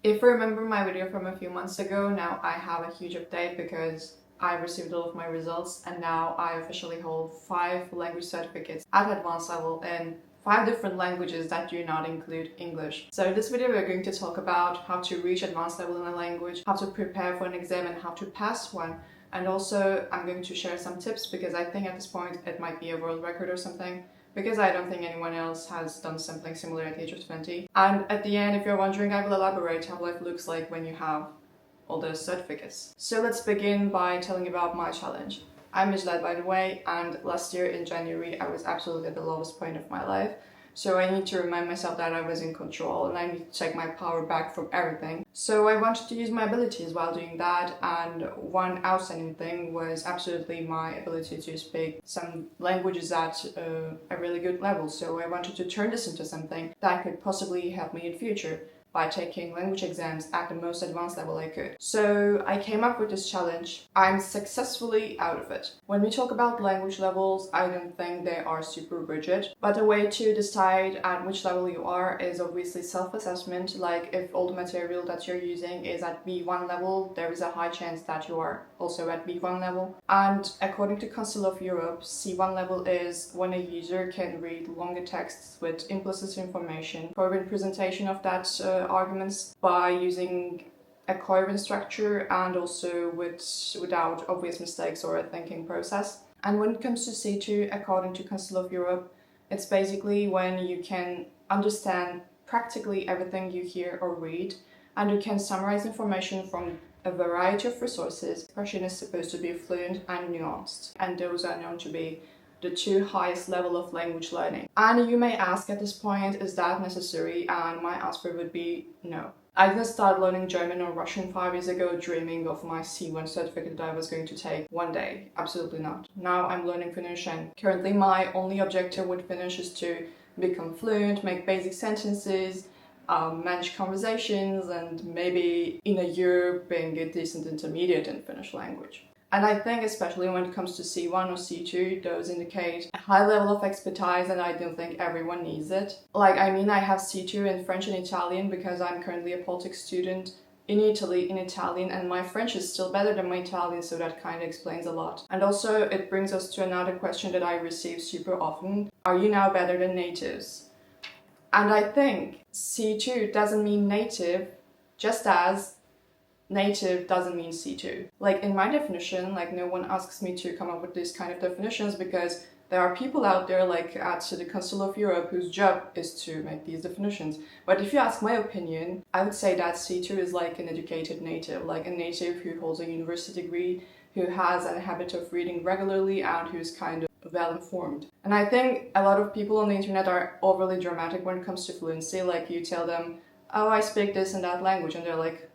If you remember my video from a few months ago, now I have a huge update because I received all of my results and now I officially hold 5 language certificates at advanced level in 5 different languages that do not include English. So in this video we're going to talk about how to reach advanced level in a language, how to prepare for an exam and how to pass one. And also I'm going to share some tips because I think at this point it might be a world record or something, because I don't think anyone else has done something similar at the age of 20. And at the end, if you're wondering, I will elaborate how life looks like when you have all those certificates. So let's begin by telling about my challenge. I'm İclal, by the way, and last year in January I was absolutely at the lowest point of my life. So I need to remind myself that I was in control and I need to take my power back from everything. So I wanted to use my abilities while doing that, and one outstanding thing was absolutely my ability to speak some languages at a really good level. So I wanted to turn this into something that could possibly help me in future by taking language exams at the most advanced level I could. So I came up with this challenge. I'm successfully out of it. When we talk about language levels, I don't think they are super rigid, but a way to decide at which level you are is obviously self-assessment. Like if all the material that you're using is at B1 level, there is a high chance that you are also at B1 level. And according to Council of Europe, C1 level is when a user can read longer texts with implicit information for representation of that arguments by using a coherent structure and also without obvious mistakes or a thinking process. And when it comes to C2, according to Council of Europe, it's basically when you can understand practically everything you hear or read, and you can summarize information from a variety of resources. Expression is supposed to be fluent and nuanced, and those are known to be the 2 highest level of language learning. And you may ask at this point, is that necessary? And my answer would be no. I didn't start learning German or Russian 5 years ago dreaming of my C1 certificate that I was going to take one day. Absolutely not. Now I'm learning Finnish, and currently my only objective with Finnish is to become fluent, make basic sentences, manage conversations, and maybe in a year being a decent intermediate in Finnish language. And I think especially when it comes to C1 or C2, those indicate a high level of expertise, and I don't think everyone needs it. Like, I mean, I have C2 in French and Italian because I'm currently a politics student in Italy in Italian, and my French is still better than my Italian, so that kind of explains a lot. And also it brings us to another question that I receive super often. Are you now better than natives? And I think C2 doesn't mean native, just as native doesn't mean C2. Like in my definition, like no one asks me to come up with these kind of definitions because there are people out there like at the Council of Europe whose job is to make these definitions. But if you ask my opinion, I would say that C2 is like an educated native, like a native who holds a university degree, who has a habit of reading regularly and who's kind of well informed. And I think a lot of people on the internet are overly dramatic when it comes to fluency. Like you tell them, oh, I speak this and that language, and they're like,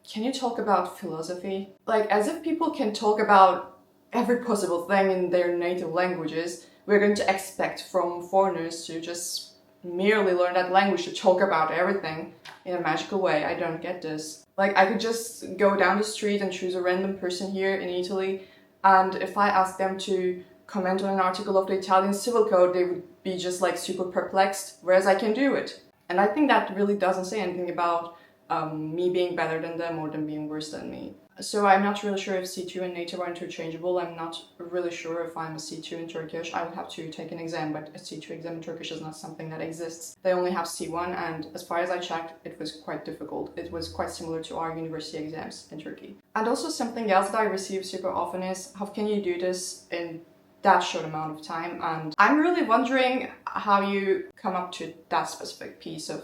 can you talk about philosophy? Like, as if people can talk about every possible thing in their native languages, we're going to expect from foreigners to just merely learn that language to talk about everything in a magical way. I don't get this. Like, I could just go down the street and choose a random person here in Italy, and if I ask them to comment on an article of the Italian Civil Code, they would be just like super perplexed, whereas I can do it. And I think that really doesn't say anything about me being better than them or them being worse than me. So I'm not really sure if C2 and native are interchangeable. I'm not really sure if I'm a C2 in Turkish. I would have to take an exam, but a C2 exam in Turkish is not something that exists. They only have C1, and as far as I checked, it was quite difficult. It was quite similar to our university exams in Turkey. And also something else that I receive super often is, how can you do this in that short amount of time? And I'm really wondering how you come up to that specific piece of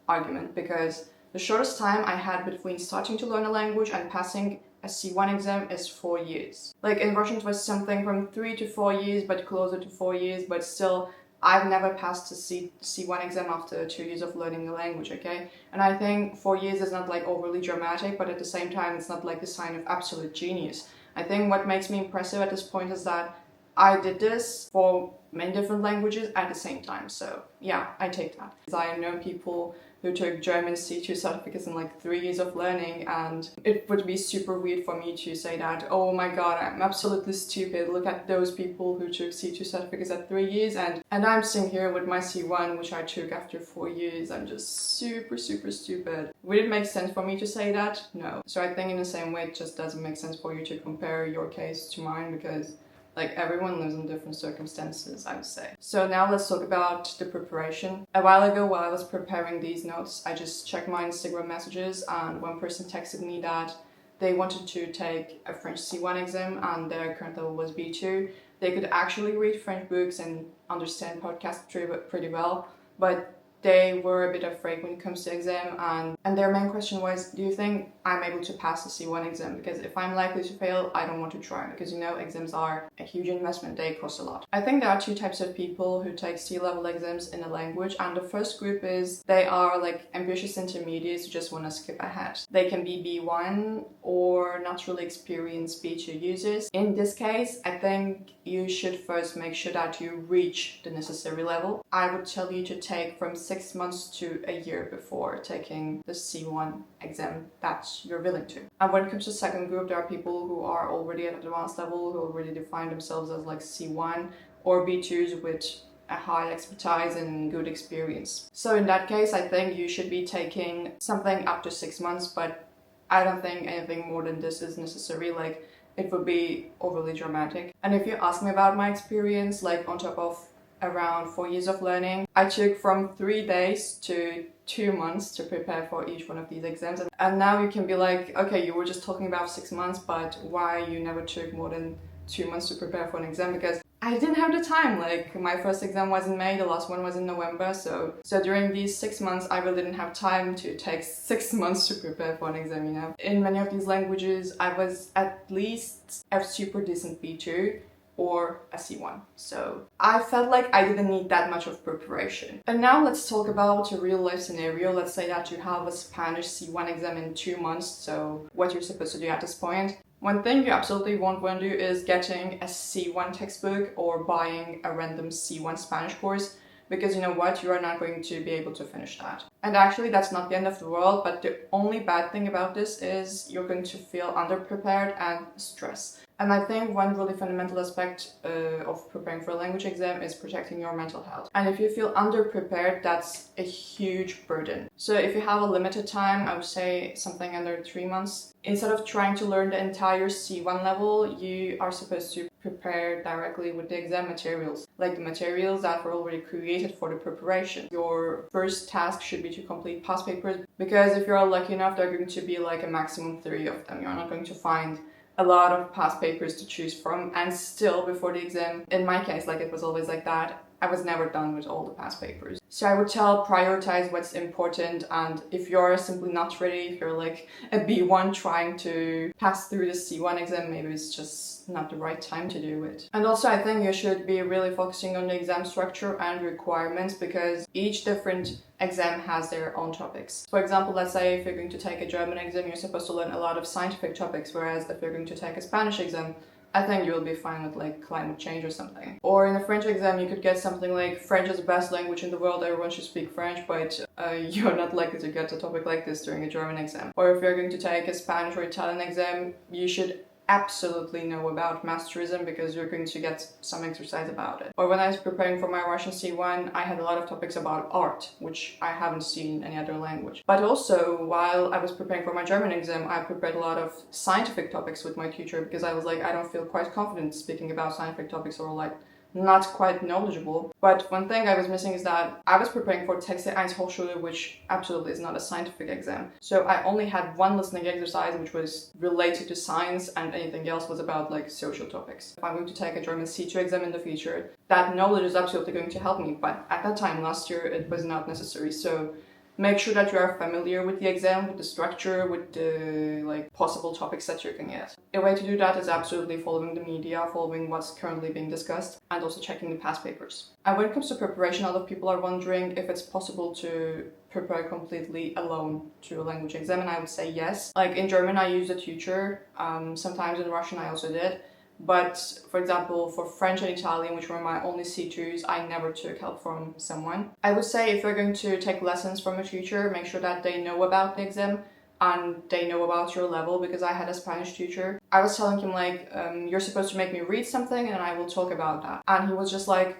argument, because the shortest time I had between starting to learn a language and passing a C1 exam is 4 years. Like in Russian it was something from 3 to 4 years, but closer to 4 years, but still I've never passed a C1 exam after 2 years of learning the language, okay? And I think 4 years is not like overly dramatic, but at the same time it's not like a sign of absolute genius. I think what makes me impressive at this point is that I did this for many different languages at the same time, so yeah, I take that. I know people who took German C2 certificates in like 3 years of learning, and it would be super weird for me to say that, oh my god, I'm absolutely stupid, look at those people who took C2 certificates at 3 years, and I'm sitting here with my C1 which I took after 4 years. I'm just super stupid. Would it make sense for me to say that? No. So I think in the same way it just doesn't make sense for you to compare your case to mine, because like everyone lives in different circumstances, I would say. So now let's talk about the preparation. A while ago, while I was preparing these notes, I just checked my Instagram messages, and one person texted me that they wanted to take a French C1 exam and their current level was B2. They could actually read French books and understand podcasts pretty well, but they were a bit afraid when it comes to exam, and their main question was, do you think I'm able to pass the C1 exam? Because if I'm likely to fail, I don't want to try, because you know exams are a huge investment, they cost a lot. I think there are two types of people who take C-level exams in a language, and the first group is they are like ambitious intermediates who just want to skip ahead. They can be B1 or not really experienced B2 users. In this case, I think you should first make sure that you reach the necessary level. I would tell you to take from 6 months to a year before taking the C1 exam that you're willing to. And when it comes to the second group, there are people who are already at advanced level, who already define themselves as like C1 or B2s with a high expertise and good experience. So in that case, I think you should be taking something up to 6 months, but I don't think anything more than this is necessary. Like, it would be overly dramatic. And if you ask me about my experience, like on top of around 4 years of learning, I took from 3 days to 2 months to prepare for each one of these exams. And now you can be like, okay, you were just talking about 6 months, but why you never took more than 2 months to prepare for an exam? Because I didn't have the time. Like, my first exam was in May, the last one was in November, so during these 6 months I really didn't have time to take 6 months to prepare for an exam, you know. In many of these languages I was at least a super decent B2 or a C1. So I felt like I didn't need that much of preparation. And now let's talk about a real life scenario. Let's say that you have a Spanish C1 exam in 2 months, so what you're supposed to do at this point. One thing you absolutely won't want to do is getting a C1 textbook or buying a random C1 Spanish course, because you know what, you are not going to be able to finish that. And actually that's not the end of the world, but the only bad thing about this is you're going to feel underprepared and stressed. And I think one really fundamental aspect of preparing for a language exam is protecting your mental health. And if you feel underprepared, that's a huge burden. So if you have a limited time, I would say something under 3 months, instead of trying to learn the entire C1 level, you are supposed to prepare directly with the exam materials, like the materials that were already created for the preparation. Your first task should be to complete past papers, because if you're lucky enough, there are going to be like a maximum 3 of them. You're not going to find a lot of past papers to choose from, and still before the exam, in my case, like it was always like that, I was never done with all the past papers. So I would prioritize what's important, and if you're simply not ready, if you're like a B1 trying to pass through the C1 exam, maybe it's just not the right time to do it. And also I think you should be really focusing on the exam structure and requirements, because each different exam has their own topics. For example, let's say if you're going to take a German exam, you're supposed to learn a lot of scientific topics, whereas if you're going to take a Spanish exam, I think you'll be fine with like climate change or something. Or in a French exam, you could get something like French is the best language in the world, everyone should speak French, but you're not likely to get a topic like this during a German exam. Or if you're going to take a Spanish or Italian exam, you should absolutely know about mass tourism, because you're going to get some exercise about it. Or when I was preparing for my Russian C1, I had a lot of topics about art, which I haven't seen in any other language. But also, while I was preparing for my German exam, I prepared a lot of scientific topics with my teacher, because I was like, I don't feel quite confident speaking about scientific topics, or like not quite knowledgeable. But one thing I was missing is that I was preparing for TELC Hochschule, which absolutely is not a scientific exam. So I only had one listening exercise which was related to science, and anything else was about like social topics. If I'm going to take a German C2 exam in the future, that knowledge is absolutely going to help me. But at that time last year, it was not necessary. So make sure that you are familiar with the exam, with the structure, with the like possible topics that you can get. A way to do that is absolutely following the media, following what's currently being discussed, and also checking the past papers. And when it comes to preparation, a lot of people are wondering if it's possible to prepare completely alone to a language exam, and I would say yes. Like in German, I used a tutor. Sometimes in Russian, I also did. But for example, for French and Italian, which were my only C2s, I never took help from someone. I would say if you're going to take lessons from a teacher, make sure that they know about the exam and they know about your level, because I had a Spanish teacher. I was telling him like, you're supposed to make me read something and I will talk about that. And he was just like,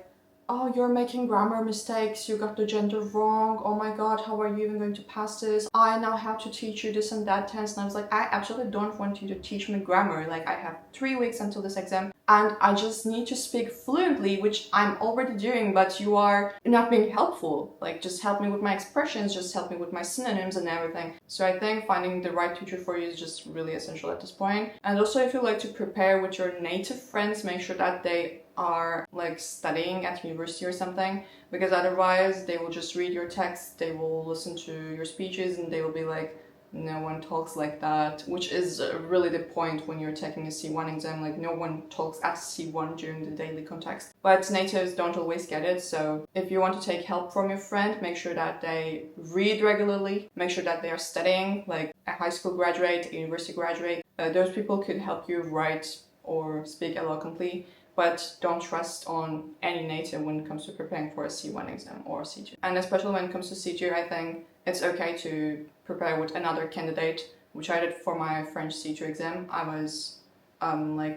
oh, you're making grammar mistakes, you got the gender wrong, oh my god, how are you even going to pass this? I now have to teach you this and that tense. And I was like, I actually don't want you to teach me grammar. Like, I have 3 weeks until this exam and I just need to speak fluently, which I'm already doing, but you are not being helpful. Like, just help me with my expressions, just help me with my synonyms and everything. So I think finding the right teacher for you is just really essential at this point. And also, if you like to prepare with your native friends, make sure that they are like studying at university or something, because otherwise they will just read your text, they will listen to your speeches, and they will be like, no one talks like that, which is really the point when you're taking a C1 exam. Like, no one talks at C1 during the daily context. But natives don't always get it, so if you want to take help from your friend, make sure that they read regularly, make sure that they are studying, like a high school graduate, a university graduate. Those people could help you write or speak eloquently, but don't trust on any native when it comes to preparing for a C1 exam or C2. And especially when it comes to C2, I think it's okay to prepare with another candidate, which I did for my French C2 exam. I was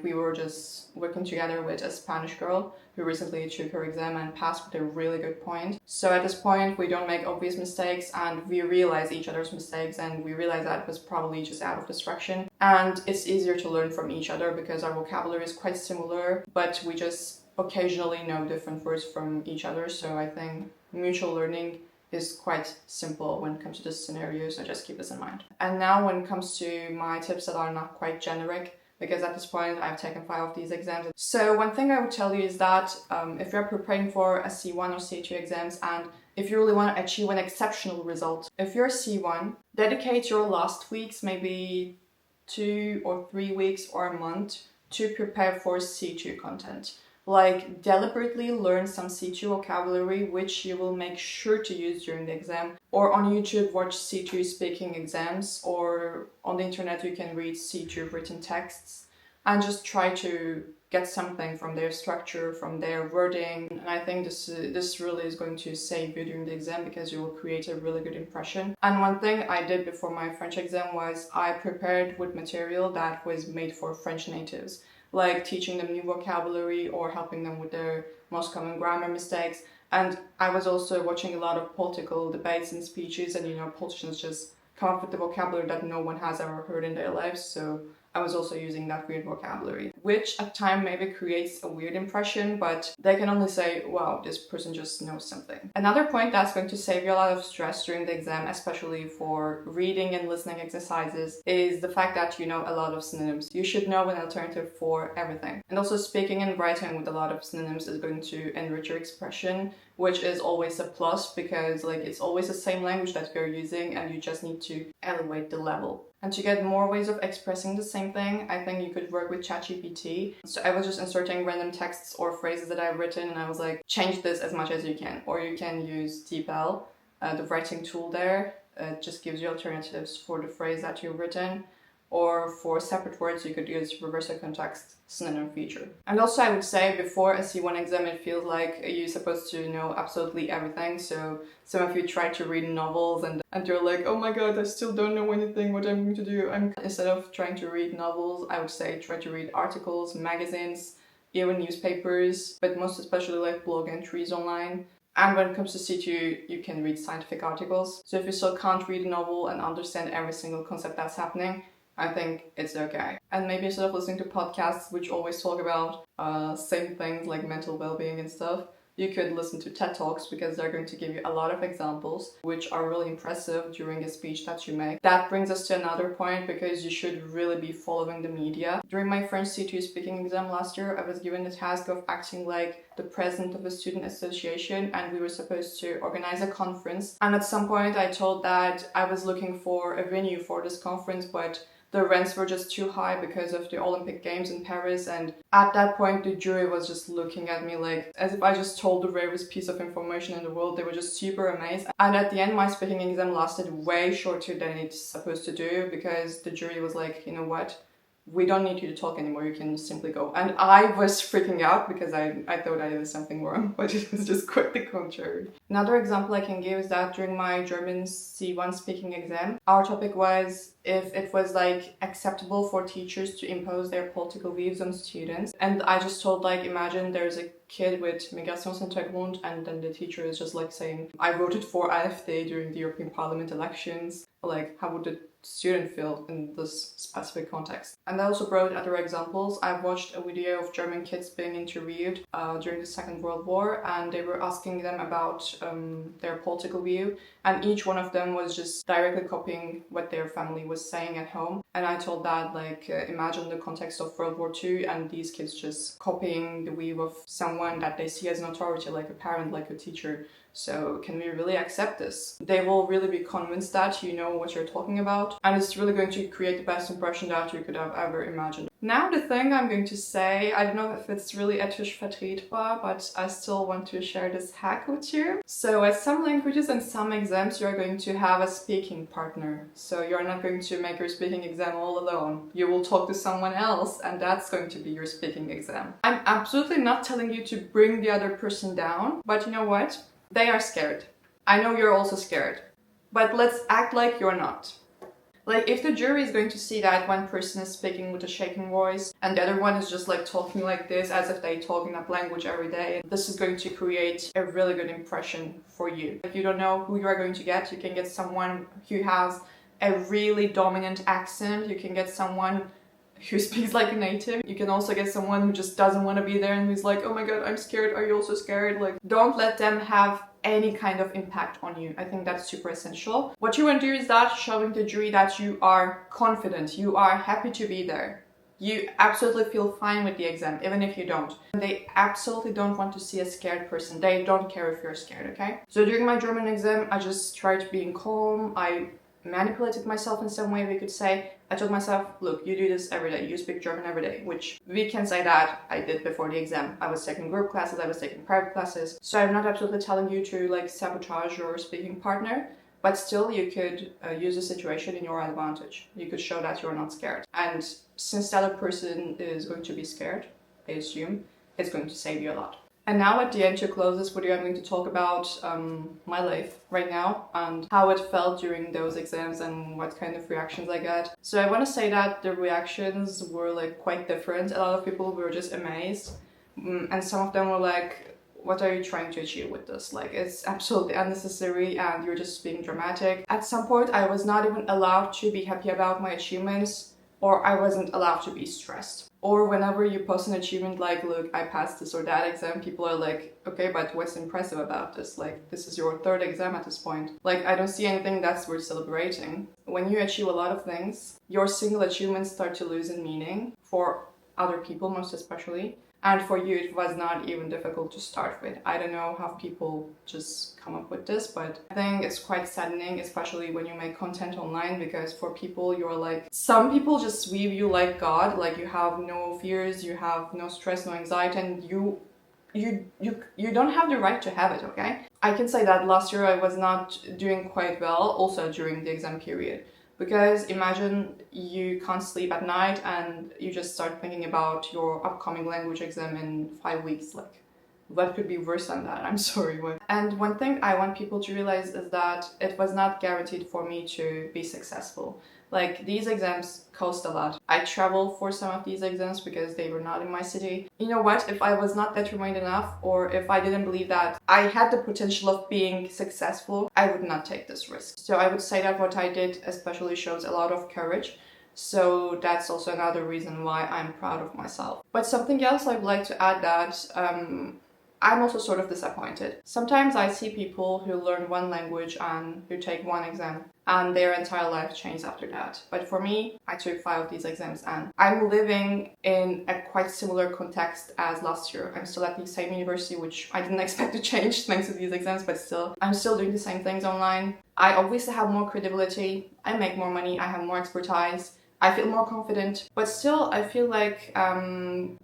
we were just working together with a Spanish girl who recently took her exam and passed with a really good point. So at this point, we don't make obvious mistakes and we realize each other's mistakes, and we realize that it was probably just out of distraction. And it's easier to learn from each other because our vocabulary is quite similar, but we just occasionally know different words from each other. So I think mutual learning is quite simple when it comes to this scenario, so just keep this in mind. And now when it comes to my tips that are not quite generic, because at this point I've taken 5 of these exams. So one thing I would tell you is that if you're preparing for a C1 or C2 exams, and if you really want to achieve an exceptional result, if you're C1, dedicate your last weeks, maybe 2 or 3 weeks or a month, to prepare for C2 content. Like, deliberately learn some C2 vocabulary, which you will make sure to use during the exam. Or on YouTube, watch C2 speaking exams, or on the internet you can read C2 written texts, and just try to get something from their structure, from their wording. And I think this really is going to save you during the exam, because you will create a really good impression. And one thing I did before my French exam was I prepared with material that was made for French natives, like teaching them new vocabulary or helping them with their most common grammar mistakes. And I was also watching a lot of political debates and speeches, and politicians just come up with the vocabulary that no one has ever heard in their lives. So I was also using that weird vocabulary, which at times maybe creates a weird impression, but they can only say, wow, this person just knows something. Another point that's going to save you a lot of stress during the exam, especially for reading and listening exercises, is the fact that you know a lot of synonyms. You should know an alternative for everything. And also, speaking and writing with a lot of synonyms is going to enrich your expression, which is always a plus, because it's always the same language that you're using and you just need to elevate the level. And to get more ways of expressing the same thing, I think you could work with ChatGPT. So I was just inserting random texts or phrases that I've written, and I was like, change this as much as you can. Or you can use DELE, the writing tool there. It just gives you alternatives for the phrase that you've written. Or for separate words, you could use reverse context synonym feature. And also, I would say before a C1 exam, it feels like you're supposed to know absolutely everything. So some of you try to read novels and you're like, oh my god, I still don't know anything, what I'm going to do. Instead of trying to read novels, I would say try to read articles, magazines, even newspapers, but most especially like blog entries online. And when it comes to C2, you can read scientific articles. So if you still can't read a novel and understand every single concept that's happening, I think it's okay. And maybe instead of listening to podcasts which always talk about same things like mental well-being and stuff, you could listen to TED Talks, because they're going to give you a lot of examples which are really impressive during a speech that you make. That brings us to another point, because you should really be following the media. During my French C2 speaking exam last year, I was given the task of acting like the president of a student association, and we were supposed to organize a conference. And at some point I told that I was looking for a venue for this conference, but the rents were just too high because of the Olympic Games in Paris. And at that point, the jury was just looking at me like as if I just told the rarest piece of information in the world. They were just super amazed. And at the end, my speaking exam lasted way shorter than it's supposed to do, because the jury was like, you know what? we don't need you to talk anymore, you can simply go. And I was freaking out because I thought I did something wrong, but it was just quite the contrary. Another example I can give is that during my German C1 speaking exam, our topic was if it was like acceptable for teachers to impose their political views on students. And I just told, like, imagine there's a kid with Migrationshintergrund and then the teacher is just like saying, I voted for AfD during the European Parliament elections. Like, how would the student feel in this specific context? And I also brought other examples. I've watched a video of German kids being interviewed during the Second World War, and they were asking them about their political view, and each one of them was just directly copying what their family was saying at home. And I told that, like, imagine the context of World War II and these kids just copying the view of someone that they see as an authority, like a parent, like a teacher. So can we really accept this? They will really be convinced that you know what you're talking about, and it's really going to create the best impression that you could have ever imagined. Now the thing I'm going to say, I don't know if it's really ethisch vertretbar, but I still want to share this hack with you. So at some languages and some exams you're going to have a speaking partner. So you're not going to make your speaking exam all alone. You will talk to someone else and that's going to be your speaking exam. I'm absolutely not telling you to bring the other person down, but you know what? They are scared. I know you're also scared, but let's act like you're not. Like, if the jury is going to see that one person is speaking with a shaking voice and the other one is just like talking like this as if they talk in that language every day, this is going to create a really good impression for you. If you don't know who you are going to get, you can get someone who has a really dominant accent, you can get someone who speaks like a native. You can also get someone who just doesn't want to be there and who's like, oh my god, I'm scared, are you also scared? Like, don't let them have any kind of impact on you. I think that's super essential. What you want to do is that showing the jury that you are confident, you are happy to be there. You absolutely feel fine with the exam, even if you don't. They absolutely don't want to see a scared person. They don't care if you're scared, okay? So during my German exam, I just tried being calm. I manipulated myself in some way, we could say. I told myself, look, you do this every day, you speak German every day, which we can say that I did before the exam. I was taking group classes, I was taking private classes, so I'm not absolutely telling you to like sabotage your speaking partner, but still you could use the situation in your advantage. You could show that you're not scared. And since the other person is going to be scared, I assume, it's going to save you a lot. And now at the end, to close this video, I'm going to talk about my life right now and how it felt during those exams and what kind of reactions I got. So I want to say that the reactions were like quite different. A lot of people were just amazed, and some of them were like, what are you trying to achieve with this? Like, it's absolutely unnecessary and you're just being dramatic. At some point, I was not even allowed to be happy about my achievements, or I wasn't allowed to be stressed. Or whenever you post an achievement like, look, I passed this or that exam, people are like, okay, but what's impressive about this? Like, this is your third exam at this point. Like, I don't see anything that's worth celebrating. When you achieve a lot of things, your single achievements start to lose in meaning for other people, most especially. And for you, it was not even difficult to start with. I don't know how people just come up with this, but I think it's quite saddening, especially when you make content online, because for people, you're like, some people just view you like God, like you have no fears, you have no stress, no anxiety, and you don't have the right to have it, okay? I can say that last year I was not doing quite well, also during the exam period. Because imagine you can't sleep at night and you just start thinking about your upcoming language exam in 5 weeks. Like, what could be worse than that? I'm sorry. What? And one thing I want people to realize is that it was not guaranteed for me to be successful. Like, these exams cost a lot. I traveled for some of these exams because they were not in my city. You know what? If I was not determined enough, or if I didn't believe that I had the potential of being successful, I would not take this risk. So I would say that what I did especially shows a lot of courage. So that's also another reason why I'm proud of myself. But something else I'd like to add that I'm also sort of disappointed. Sometimes I see people who learn one language and who take one exam and their entire life changed after that. But for me, I took 5 of these exams and I'm living in a quite similar context as last year. I'm still at the same university, which I didn't expect to change thanks to these exams, but still, I'm still doing the same things online. I obviously have more credibility, I make more money, I have more expertise, I feel more confident, but still I feel like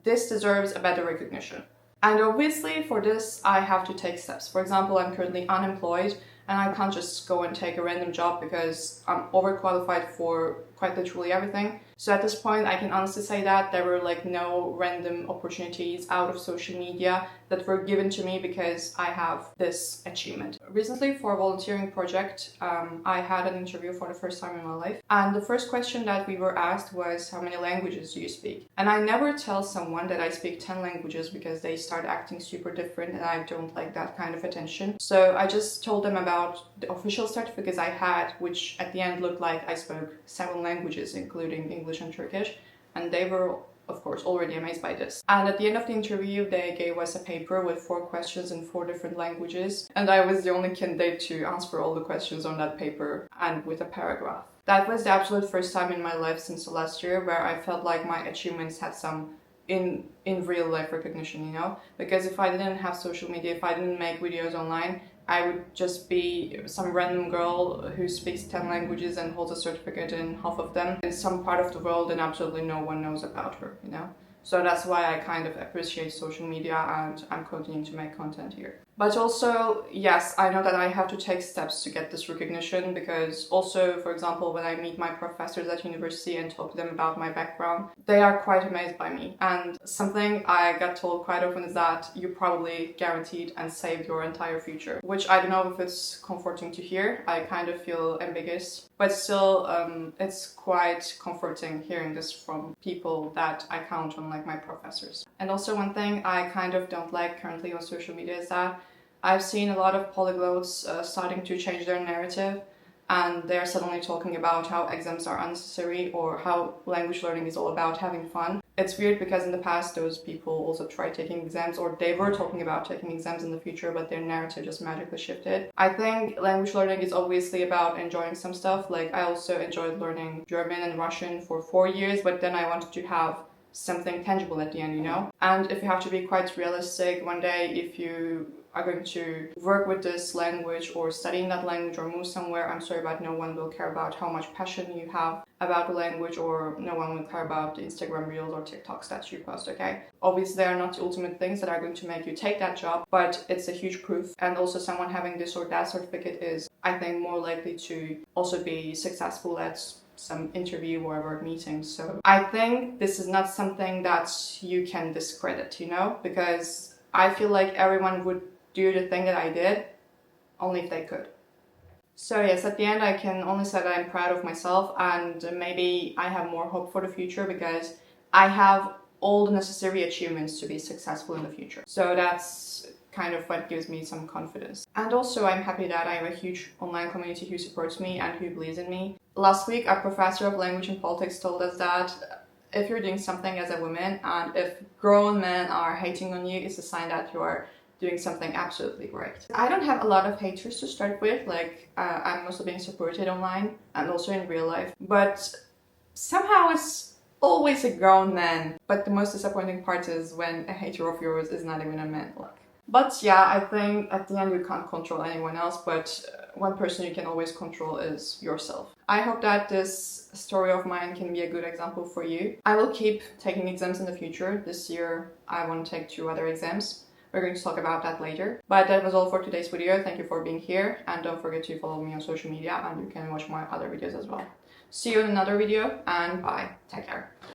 this deserves a better recognition. And obviously for this, I have to take steps. For example, I'm currently unemployed and I can't just go and take a random job because I'm overqualified for quite literally everything. So at this point, I can honestly say that there were like no random opportunities out of social media that were given to me because I have this achievement. Recently, for a volunteering project, I had an interview for the first time in my life, and the first question that we were asked was, how many languages do you speak? And I never tell someone that I speak 10 languages because they start acting super different and I don't like that kind of attention. So I just told them about the official certificates I had, which at the end looked like I spoke 7 languages, including English and Turkish, and they were of course already amazed by this. And at the end of the interview, they gave us a paper with 4 questions in 4 different languages, and I was the only candidate to answer all the questions on that paper and with a paragraph. That was the absolute first time in my life since the last year where I felt like my achievements had some in real life recognition, you know? Because if I didn't have social media, if I didn't make videos online, I would just be some random girl who speaks 10 languages and holds a certificate in half of them in some part of the world, and absolutely no one knows about her, you know? So that's why I kind of appreciate social media, and I'm continuing to make content here. But also, yes, I know that I have to take steps to get this recognition, because also, for example, when I meet my professors at university and talk to them about my background, they are quite amazed by me. And something I get told quite often is that you probably guaranteed and saved your entire future, which I don't know if it's comforting to hear. I kind of feel ambiguous, but still, it's quite comforting hearing this from people that I count on, like my professors. And also one thing I kind of don't like currently on social media is that I've seen a lot of polyglots starting to change their narrative, and they're suddenly talking about how exams are unnecessary or how language learning is all about having fun. It's weird because in the past those people also tried taking exams, or they were talking about taking exams in the future, but their narrative just magically shifted. I think language learning is obviously about enjoying some stuff. Like, I also enjoyed learning German and Russian for 4 years, but then I wanted to have something tangible at the end, you know? And if you have to be quite realistic, one day if you are going to work with this language or studying that language or move somewhere, I'm sorry, but no one will care about how much passion you have about the language, or no one will care about the Instagram reels or TikToks that you post, okay? Obviously, they are not the ultimate things that are going to make you take that job, but it's a huge proof. And also someone having this or that certificate is, I think, more likely to also be successful at some interview or work meetings. So I think this is not something that you can discredit, you know, because I feel like everyone would do the thing that I did only if they could. So yes, at the end I can only say that I'm proud of myself, and maybe I have more hope for the future because I have all the necessary achievements to be successful in the future. So that's kind of what gives me some confidence. And also I'm happy that I have a huge online community who supports me and who believes in me. Last week, a professor of language and politics told us that if you're doing something as a woman and if grown men are hating on you, it's a sign that you are doing something absolutely right. I don't have a lot of haters to start with, like I'm also being supported online and also in real life, but somehow it's always a grown man. But the most disappointing part is when a hater of yours is not even a man. But yeah, I think at the end you can't control anyone else, but one person you can always control is yourself. I hope that this story of mine can be a good example for you. I will keep taking exams in the future. This year I want to take 2 other exams. We're going to talk about that later. But that was all for today's video. Thank you for being here, and don't forget to follow me on social media, and you can watch my other videos as well. See you in another video, and bye. Take care.